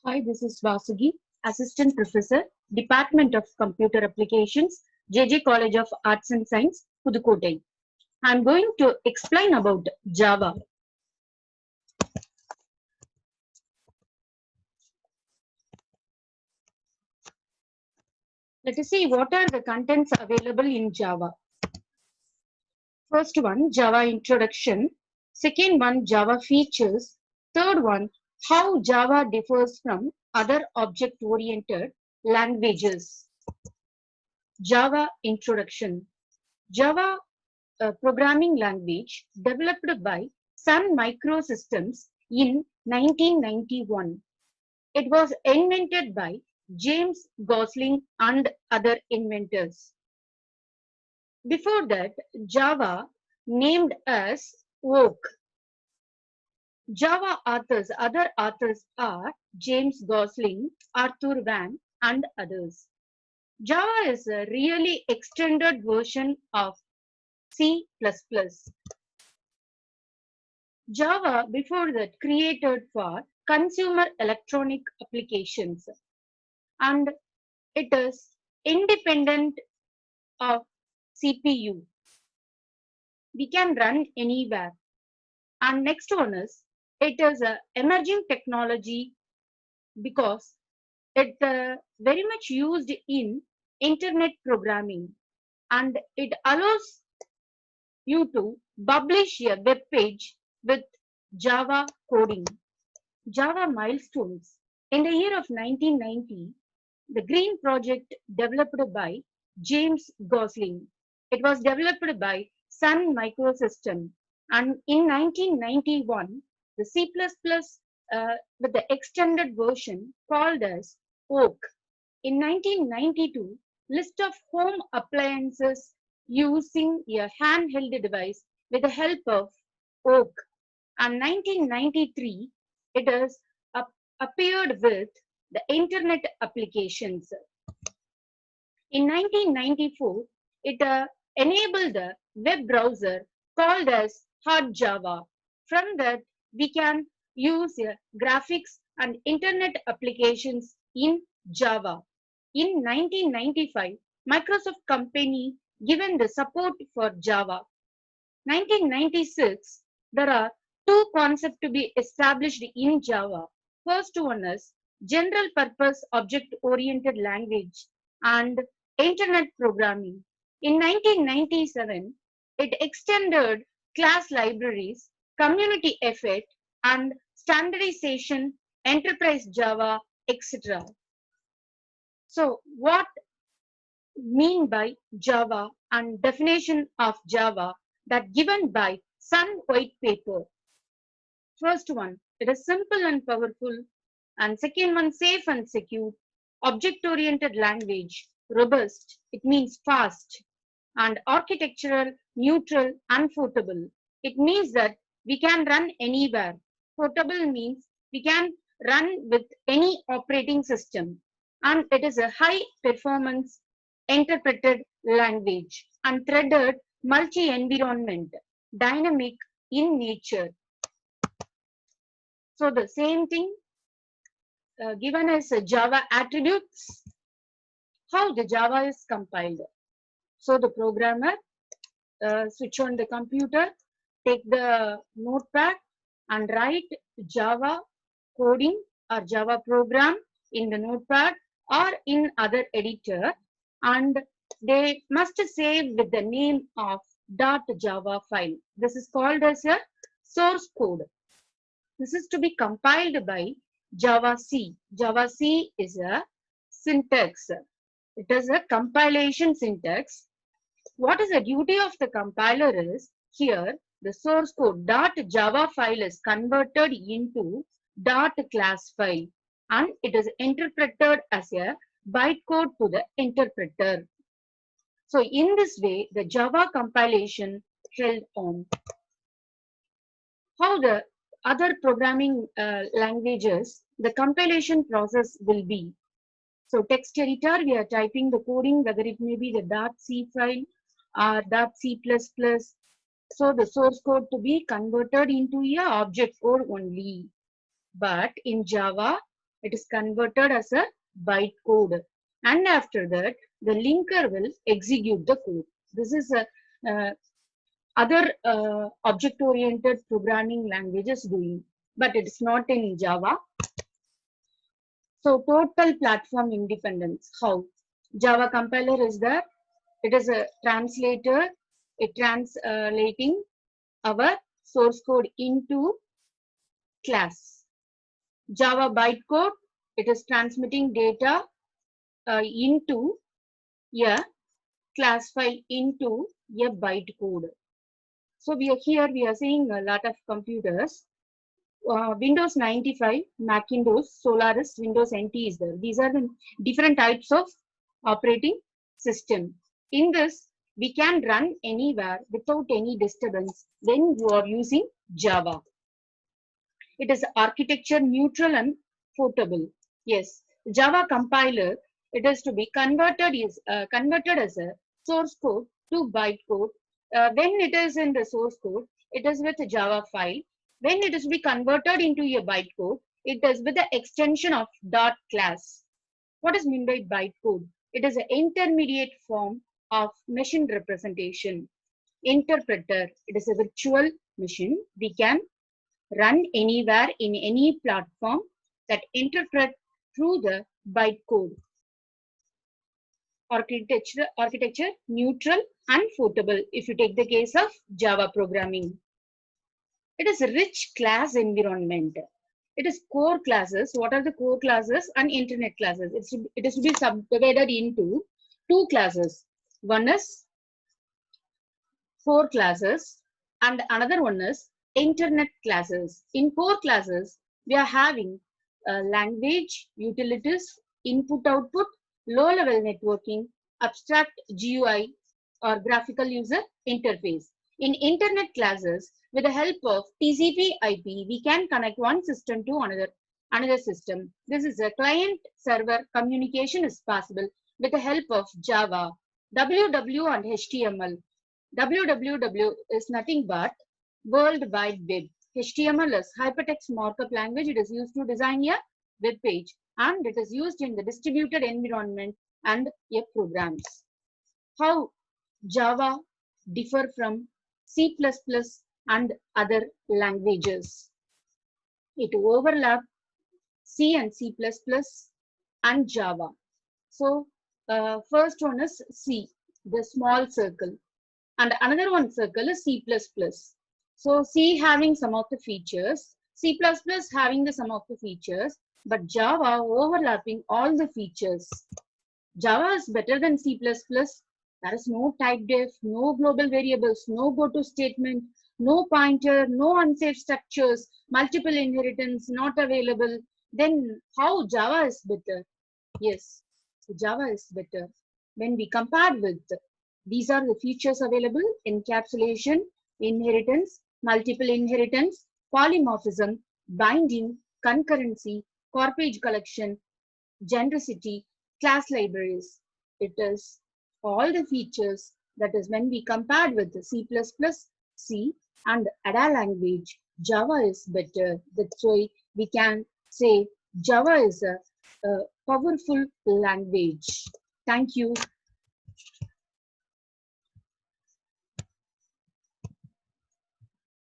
Hi, this is Vasugi, Assistant Professor, Department of Computer Applications, JJ College of Arts and Science, Pudukkottai. I'm going to explain about Java. Let us see what are the contents available in Java. First one, Java introduction. Second one, Java features. Third one, how Java differs from other object-oriented languages. Java introduction. Java programming language developed by Sun Microsystems in 1991. It was invented by James Gosling and other inventors. Before that, Java named as Oak. Java authors, other authors are James Gosling, Arthur Van, and others. Java is a really extended version of C++. Java before that created for consumer electronic applications, and it is independent of CPU. We can run anywhere. And next one is it is a emerging technology because it very much used in internet programming, and it allows you to publish a web page with Java coding. Java milestones. In the year of 1990, the Green Project developed by James Gosling. It was developed by Sun Microsystem. And in 1991, the C++ with the extended version called as Oak. In 1992, list of home appliances using a handheld device with the help of Oak. And 1993, it has appeared with the internet applications. In 1994, it enabled a web browser called as Hard Java. From that, we can use graphics and internet applications in Java. In 1995, Microsoft company given the support for Java. 1996, there are two concepts to be established in Java. First one is general purpose object oriented language and internet programming. In 1997, it extended class libraries, community effort, and standardization, enterprise Java, etc. So, what mean by Java and definition of Java that given by Sun White Paper? First one, it is simple and powerful, and second one, safe and secure, object-oriented language, robust, it means fast, and architectural, neutral, and portable. It means that we can run anywhere. Portable means we can run with any operating system, and it is a high performance interpreted language and threaded multi-environment, dynamic in nature. So the same thing given as Java attributes, how the Java is compiled. So the programmer switch on the computer, take the notepad and write Java coding or Java program in the notepad or in other editor, and they must save with the name of .java file. This is called as a source code. This is to be compiled by Java C. Java C is a syntax. It is a compilation syntax. What is the duty of the compiler is here the source code .java file is converted into .class file, and it is interpreted as a bytecode to the interpreter. So in this way the Java compilation held on. How the other programming languages, the compilation process will be. So text editor, we are typing the coding, whether it may be the .c file or .c++. So the source code to be converted into a object code only. But in Java, It is converted as a bytecode. And after that, the linker will execute the code. This is a other object-oriented programming languages doing, but it is not in Java. So total platform independence. How? Java compiler is there. It is a translator. It translating our source code into class. Java bytecode. It is transmitting data into a class file into a bytecode. So we are seeing a lot of computers. Windows 95, Macintosh, Solaris, Windows NT is there. These are the different types of operating system. In this, we can run anywhere without any disturbance when you are using Java. It is architecture neutral and portable. Yes, Java compiler, it is to be converted as a source code to bytecode. When it is in the source code, it is with a Java file. When it is to be converted into a bytecode, it is with the extension of dot class. What is meant by bytecode? It is an intermediate form of machine representation. Interpreter, it is a virtual machine. We can run anywhere in any platform that interpret through the bytecode. Architecture neutral and portable if you take the case of Java programming. It is a rich class environment. It is core classes. What are the core classes and internet classes? It is to be subdivided into two classes. One is core classes and another one is internet classes. In core classes, we are having language, utilities, input output, low level networking, abstract GUI or graphical user interface. In internet classes, with the help of TCP IP, we can connect one system to another system. This is a client server communication is possible with the help of Java, WW and HTML. WWW is nothing but World Wide Web. HTML is hypertext markup language. It is used to design a web page and it is used in the distributed environment and a programs. How Java differ from C++ and other languages? It overlap C and C++ and Java. So first one is C, the small circle, and another one circle is C++. So C having some of the features, C++ having the some of the features, but Java overlapping all the features. Java is better than C++. There is no type def, no global variables, no goto statement, no pointer, no unsafe structures, multiple inheritance not available. Then how Java is better? Yes, Java is better. When we compare with, these are the features available: encapsulation, inheritance, multiple inheritance, polymorphism, binding, concurrency, corpage collection, genericity, class libraries. It is all the features that is when we compared with the C++, C and Ada language, Java is better. That's why we can say Java is a powerful language. Thank you.